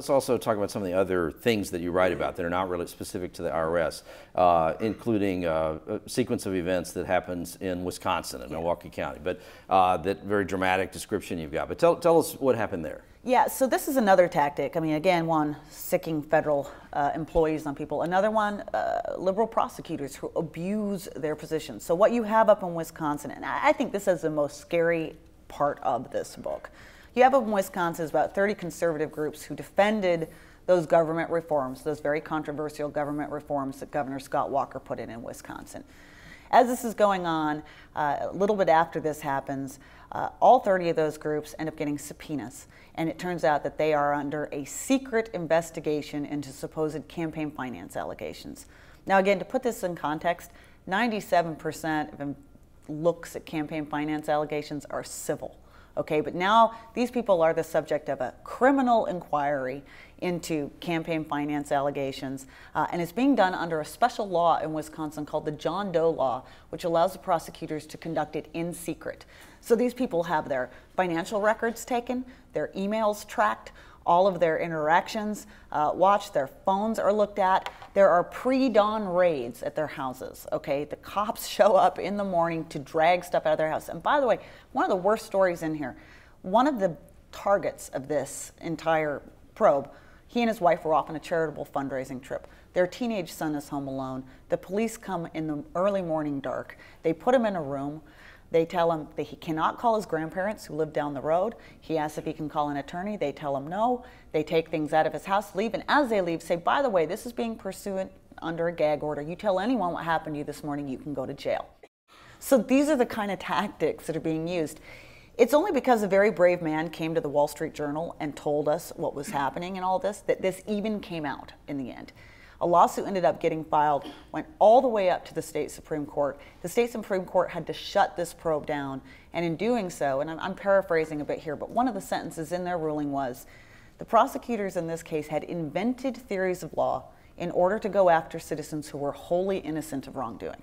let's also talk about some of the other things that you write about that are not really specific to the IRS, including a sequence of events that happens in Wisconsin and Milwaukee County, but that very dramatic description you've got. But tell us what happened there. Yeah, so this is another tactic. I mean, again, one, sicking federal employees on people. Another one, liberal prosecutors who abuse their positions. So what you have up in Wisconsin, and I think this is the most scary part of this book. You have up in Wisconsin is about 30 conservative groups who defended those government reforms, those very controversial government reforms that Governor Scott Walker put in Wisconsin. As this is going on, a little bit after this happens, all 30 of those groups end up getting subpoenas. And it turns out that they are under a secret investigation into supposed campaign finance allegations. Now, again, to put this in context, 97% of looks at campaign finance allegations are civil. Okay, but now these people are the subject of a criminal inquiry into campaign finance allegations, and it's being done under a special law in Wisconsin called the John Doe Law, which allows the prosecutors to conduct it in secret. So these people have their financial records taken, their emails tracked, all of their interactions watched, their phones are looked at. There are pre-dawn raids at their houses, okay? The cops show up in the morning to drag stuff out of their house. And by the way, one of the worst stories in here, one of the targets of this entire probe, he and his wife were off on a charitable fundraising trip. Their teenage son is home alone. The police come in the early morning dark. They put him in a room. They tell him that he cannot call his grandparents who live down the road. He asks if he can call an attorney. They tell him no. They take things out of his house, leave, and as they leave, say, by the way, this is being pursuant under a gag order. You tell anyone what happened to you this morning, you can go to jail. So these are the kind of tactics that are being used. It's only because a very brave man came to the Wall Street Journal and told us what was happening in all this that this even came out in the end. A lawsuit ended up getting filed, went all the way up to the state Supreme Court. The state Supreme Court had to shut this probe down, and in doing so, and I'm paraphrasing a bit here, but one of the sentences in their ruling was, the prosecutors in this case had invented theories of law in order to go after citizens who were wholly innocent of wrongdoing.